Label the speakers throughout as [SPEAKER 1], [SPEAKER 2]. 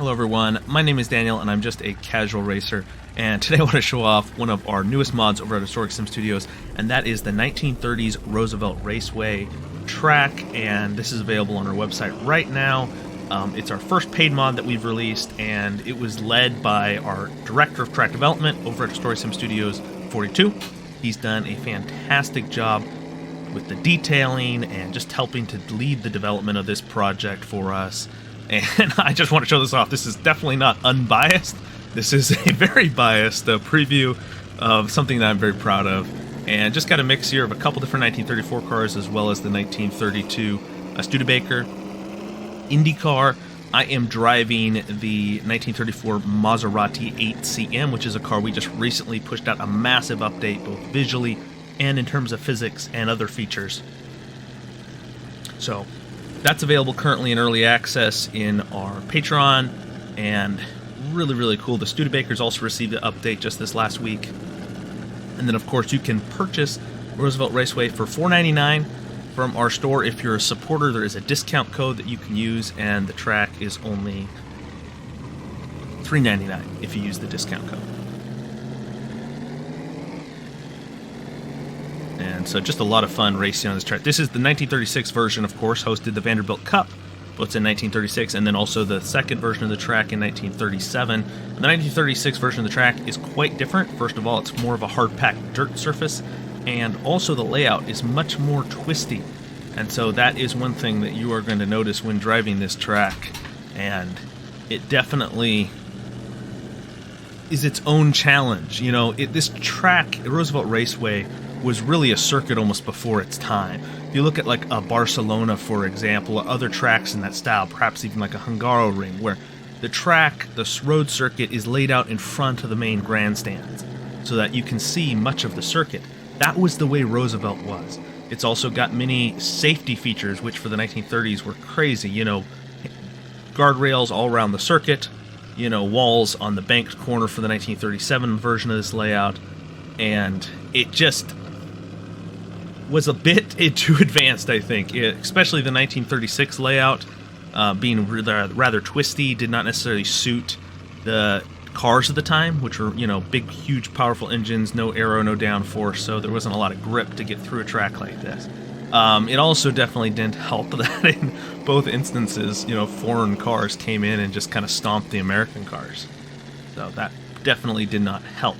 [SPEAKER 1] Hello everyone, my name is Daniel and I'm just a casual racer, and today I want to show off one of our newest mods over at Historic Sim Studios, and that is the 1930s Roosevelt Raceway track, and this is available on our website right now. It's our first paid mod that we've released, and it was led by our Director of Track Development over at Historic Sim Studios 42. He's done a fantastic job with the detailing and just helping to lead the development of this project for us. And I just want to show this off. This is definitely not unbiased. This is a very biased preview of something that I'm very proud of. And just got a mix here of a couple different 1934 cars as well as the 1932 Studebaker IndyCar. I am driving the 1934 Maserati 8CM, which is a car we just recently pushed out a massive update, both visually and in terms of physics and other features. So that's available currently in early access in our Patreon, and really cool. The Studebakers also received an update just this last week. And then of course you can purchase Roosevelt Raceway for $4.99 from our store. If you're a supporter, there is a discount code that you can use, and the track is only $3.99 if you use the discount code. And so just a lot of fun racing on this track. This is the 1936 version, of course, hosted the Vanderbilt Cup, but it's in 1936, and then also the second version of the track in 1937. The 1936 version of the track is quite different. First of all, it's more of a hard-packed dirt surface, and also the layout is much more twisty. And so that is one thing that you are going to notice when driving this track, and it definitely is its own challenge. You know, this track, Roosevelt Raceway, was really a circuit almost before its time. If you look at like a Barcelona, for example, or other tracks in that style, perhaps even like a Hungaroring, where the track, the road circuit, is laid out in front of the main grandstands so that you can see much of the circuit. That was the way Roosevelt was. It's also got many safety features, which for the 1930s were crazy. You know, guardrails all around the circuit, you know, walls on the banked corner for the 1937 version of this layout, and it just was a bit too advanced, I think. Especially the 1936 layout, being rather twisty, did not necessarily suit the cars of the time, which were, you know, big, huge, powerful engines, no aero, no downforce, so there wasn't a lot of grip to get through a track like this. It also definitely didn't help that in both instances, you know, foreign cars came in and just kind of stomped the American cars. So that definitely did not help.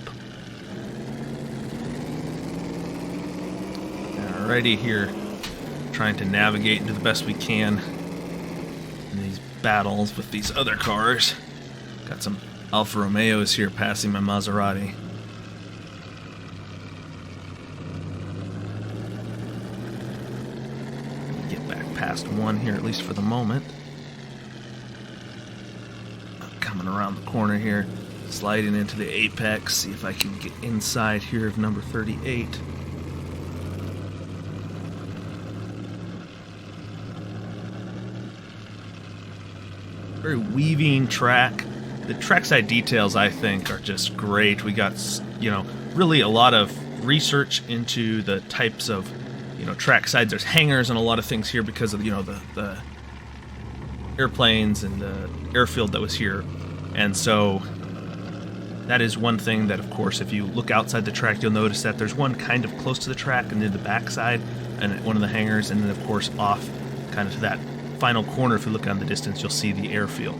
[SPEAKER 1] Alrighty, here, trying to navigate into the best we can in these battles with these other cars. Got some Alfa Romeos here passing my Maserati. Get back past one here, at least for the moment. Coming around the corner here, sliding into the apex, see if I can get inside here of number 38. Very weaving track. The trackside details, I think, are just great. We got, you know, really a lot of research into the types of, you know, tracksides. There's hangars and a lot of things here because of, you know, the airplanes and the airfield that was here. And so that is one thing that, of course, if you look outside the track, you'll notice that there's one kind of close to the track and near the backside, and one of the hangars, and then, of course, off kind of to that final corner. If you look on the distance, you'll see the airfield.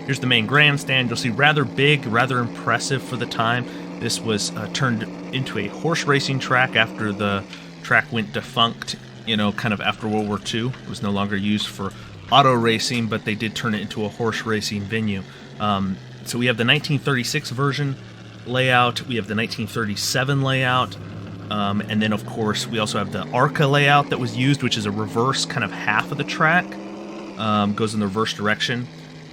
[SPEAKER 1] Here's the main grandstand. You'll see rather big, rather impressive for the time. This was turned into a horse racing track after the track went defunct, you know, kind of after World War II. It was no longer used for auto racing, but they did turn it into a horse racing venue. So we have the 1936 version layout, we have the 1937 layout, and then, of course, we also have the ARCA layout that was used, which is a reverse kind of half of the track, goes in the reverse direction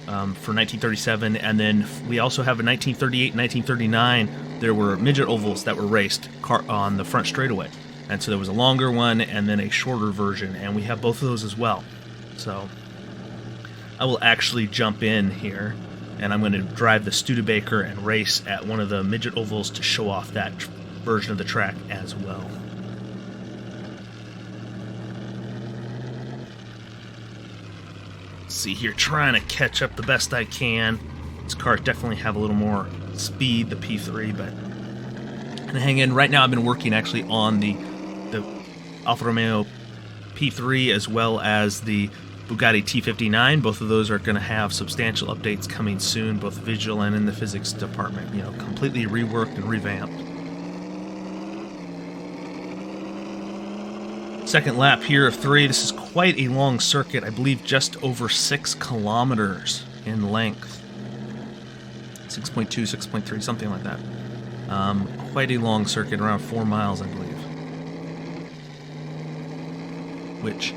[SPEAKER 1] for 1937. And then we also have a 1938 and 1939. There were midget ovals that were raced on the front straightaway. And so there was a longer one and then a shorter version, and we have both of those as well. So I will actually jump in here, and I'm going to drive the Studebaker and race at one of the midget ovals to show off that version of the track as well. see here, trying to catch up the best I can. These cars definitely have a little more speed, the P3, but I'm gonna hang in. Right now I've been working actually on the Alfa Romeo P3 as well as the Bugatti T59. Both of those are going to have substantial updates coming soon, both visual and in the physics department. You know, completely reworked and revamped. Second lap here of 3. This is quite a long circuit. I believe just over 6 kilometers in length. 6.2, 6.3, something like that. Quite a long circuit, around 4 miles, I believe. Which,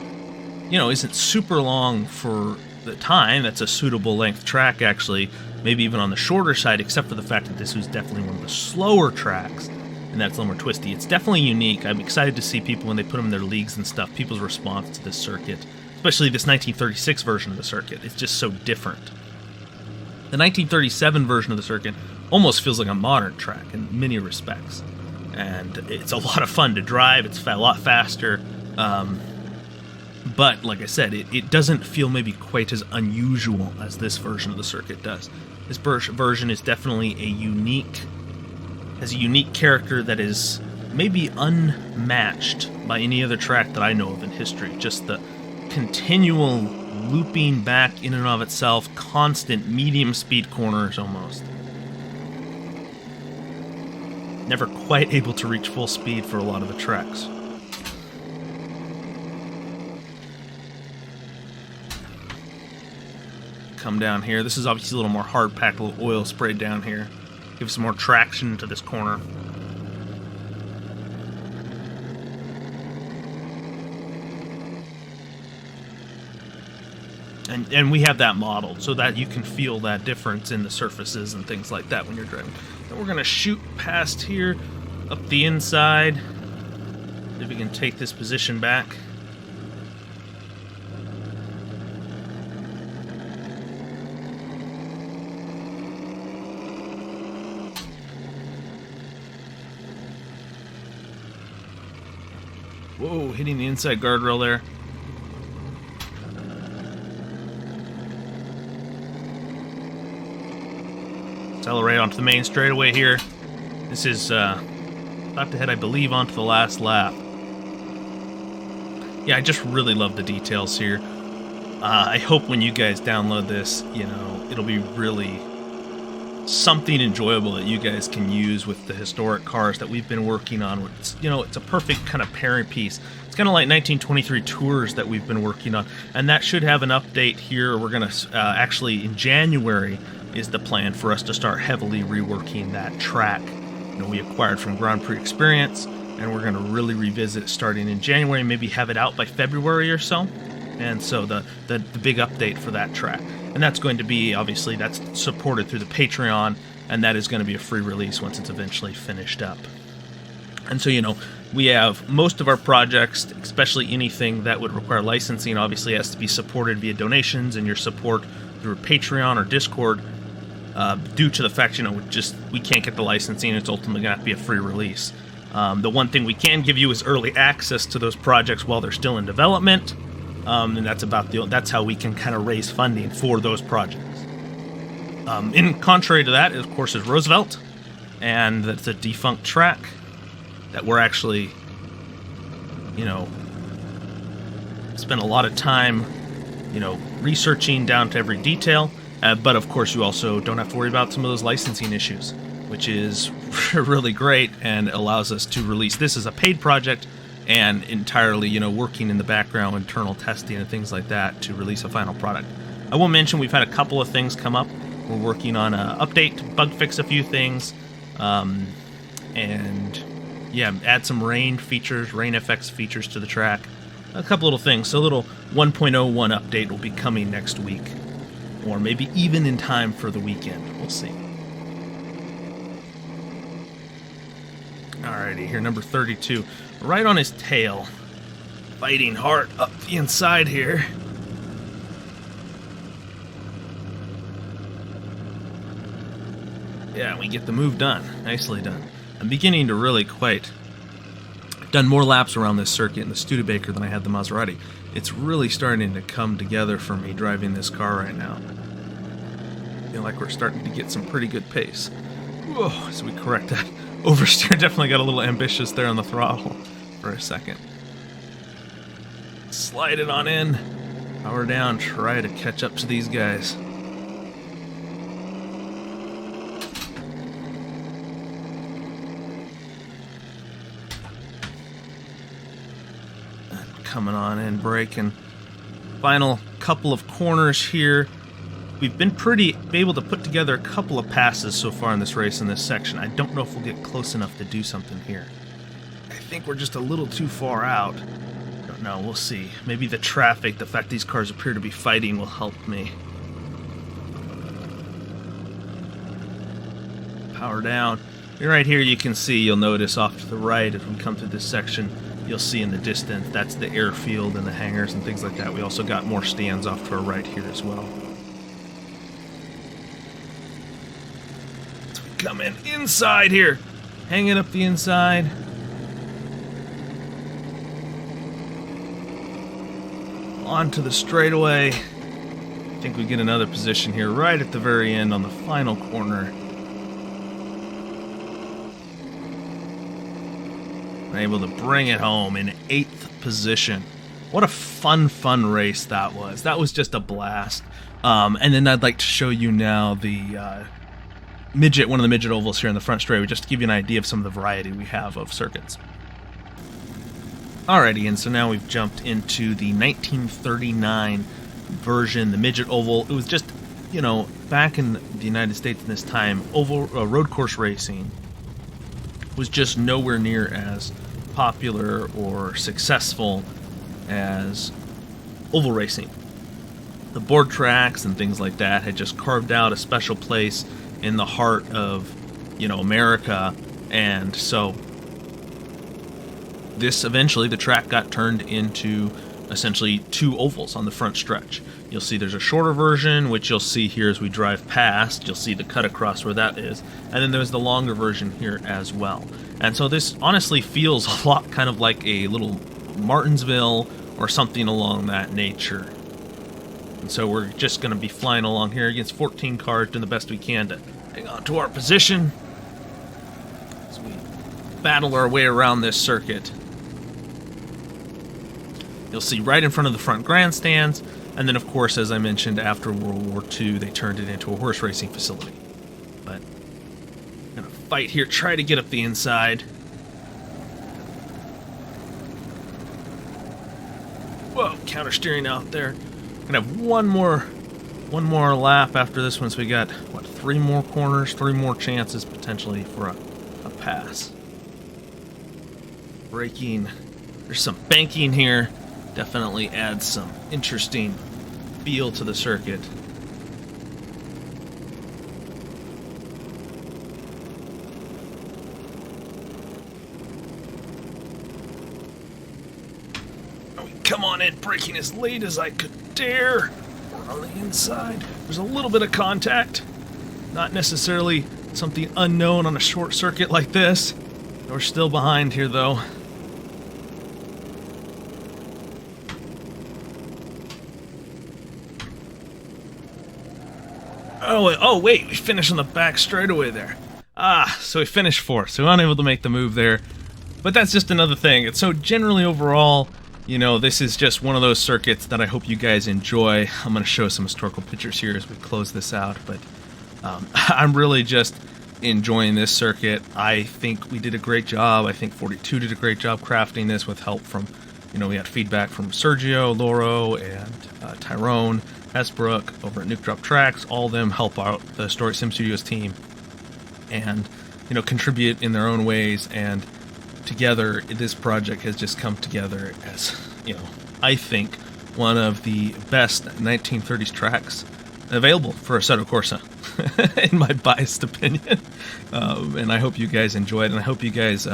[SPEAKER 1] you know, isn't super long for the time. That's a suitable length track, actually. Maybe even on the shorter side, except for the fact that this was definitely one of the slower tracks, and that's a little more twisty. It's definitely unique. I'm excited to see people, when they put them in their leagues and stuff, people's response to this circuit, especially this 1936 version of the circuit. It's just so different. The 1937 version of the circuit almost feels like a modern track in many respects, and it's a lot of fun to drive. It's a lot faster. But, like I said, it doesn't feel maybe quite as unusual as this version of the circuit does. This version is definitely has a unique character that is maybe unmatched by any other track that I know of in history. Just the continual looping back in and of itself, constant medium speed corners almost. Never quite able to reach full speed for a lot of the tracks. Come down here. This is obviously a little more hard packed, a little oil sprayed down here. Give some more traction to this corner. And we have that modeled so that you can feel that difference in the surfaces and things like that when you're driving. And we're gonna shoot past here, up the inside. See if we can take this position back. Whoa, hitting the inside guardrail there. Accelerate onto the main straightaway here. This is about to head, I believe, onto the last lap. Yeah, I just really love the details here. I hope when you guys download this, you know, it'll be really something enjoyable that you guys can use with the historic cars that we've been working on. It's, you know, it's a perfect kind of pairing piece. It's kind of like 1923 Tours that we've been working on, and that should have an update here. We're going to actually, in January is the plan for us to start heavily reworking that track. You know, we acquired from Grand Prix Experience, and we're going to really revisit starting in January, maybe have it out by February or so. And so the big update for that track. And that's going to be, obviously, that's supported through the Patreon, and that is going to be a free release once it's eventually finished up. And so, you know, we have most of our projects, especially anything that would require licensing, obviously has to be supported via donations and your support through Patreon or Discord, due to the fact, you know, we can't get the licensing. It's ultimately going to have to be a free release. The one thing we can give you is early access to those projects while they're still in development. And that's how we can kind of raise funding for those projects. In contrary to that, of course, is Roosevelt, and that's a defunct track that we're actually, you know, spent a lot of time, you know, researching down to every detail. But of course, you also don't have to worry about some of those licensing issues, which is really great and allows us to release this as a paid project. And entirely, you know, working in the background, internal testing and things like that to release a final product. I will mention we've had a couple of things come up. We're working on an update, bug fix a few things, and yeah, add some rain effects features to the track. A couple little things. So a little 1.01 update will be coming next week, or maybe even in time for the weekend. We'll see. Alrighty, here, number 32. Right on his tail. Fighting hard up the inside here. Yeah, we get the move done. Nicely done. I'm beginning to really I've done more laps around this circuit in the Studebaker than I had the Maserati. It's really starting to come together for me driving this car right now. I feel like we're starting to get some pretty good pace. Whoa, so we correct that. Oversteer, definitely got a little ambitious there on the throttle for a second. Slide it on in. Power down, try to catch up to these guys. Coming on in, braking. Final couple of corners here. We've been able to put together a couple of passes so far in this race in this section. I don't know if we'll get close enough to do something here. I think we're just a little too far out. Don't know, we'll see. Maybe the traffic, the fact these cars appear to be fighting will help me. Power down. Right here you can see, you'll notice off to the right as we come through this section, you'll see in the distance, that's the airfield and the hangars and things like that. We also got more stands off to our right here as well. So we come in inside here, hang it up the inside. Onto the straightaway. I think we get another position here right at the very end on the final corner. Able to bring it home in 8th position. What a fun race that was. That was just a blast. And then I'd like to show you now the one of the midget ovals here in the front straightaway, just to give you an idea of some of the variety we have of circuits. Alrighty, and so now we've jumped into the 1939 version, the midget oval. It was just, back in the United States in this time, road course racing was just nowhere near as popular or successful as oval racing. The board tracks and things like that had just carved out a special place in the heart of, America, and so eventually the track got turned into essentially 2 ovals on the front stretch. You'll see there's a shorter version, which you'll see here as we drive past. You'll see the cut across where that is. And then there's the longer version here as well. And so this honestly feels a lot kind of like a little Martinsville or something along that nature. And so we're just going to be flying along here against 14 cars, doing the best we can to hang on to our position as we battle our way around this circuit. You'll see right in front of the front grandstands. And then, of course, as I mentioned, after World War II, they turned it into a horse racing facility. But I'm going to fight here, try to get up the inside. Whoa, counter steering out there. Going to have one more lap after this one, so we got, 3 more corners, 3 more chances potentially for a pass. Braking. There's some banking here. Definitely adds some interesting feel to the circuit. Come on in, braking as late as I could dare. We're on the inside. There's a little bit of contact. Not necessarily something unknown on a short circuit like this. We're still behind here, though. Oh, wait, we finished on the back straightaway there. So we finished 4th, so we weren't able to make the move there. But that's just another thing. And so generally overall, this is just one of those circuits that I hope you guys enjoy. I'm going to show some historical pictures here as we close this out, but I'm really just enjoying this circuit. I think we did a great job. I think 42 did a great job crafting this with help from, we had feedback from Sergio, Loro, and Tyrone Hesbrook over at Nuke Drop Tracks. All of them help out the Story Sim Studios team and, contribute in their own ways. And together, this project has just come together as, I think one of the best 1930s tracks available for Assetto Corsa, in my biased opinion. And I hope you guys enjoyed, and I hope you guys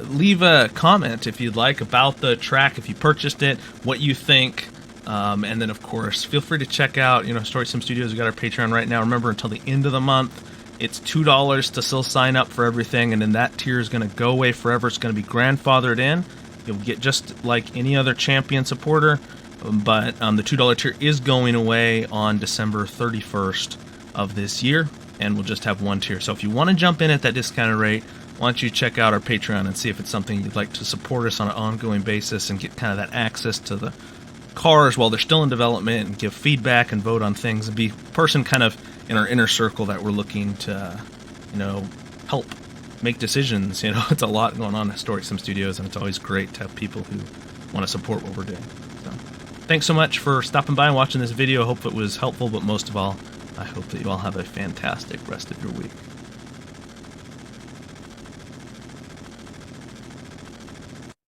[SPEAKER 1] leave a comment if you'd like about the track, if you purchased it, what you think. And then, of course, feel free to check out, Story Sim Studios. We got our Patreon right now. Remember, until the end of the month, it's $2 to still sign up for everything, and then that tier is going to go away forever. It's going to be grandfathered in, You'll get just like any other champion supporter, but the $2 tier is going away on December 31st of this year, and we'll just have one tier. So if you want to jump in at that discounted rate, why don't you check out our Patreon and see if it's something you'd like to support us on an ongoing basis and get kind of that access to the cars while they're still in development, and give feedback and vote on things, and be a person kind of in our inner circle that we're looking to, help make decisions. It's a lot going on at Historic Sim Studios, and it's always great to have people who want to support what we're doing. So thanks so much for stopping by and watching this video. I hope it was helpful, but most of all, I hope that you all have a fantastic rest of your week.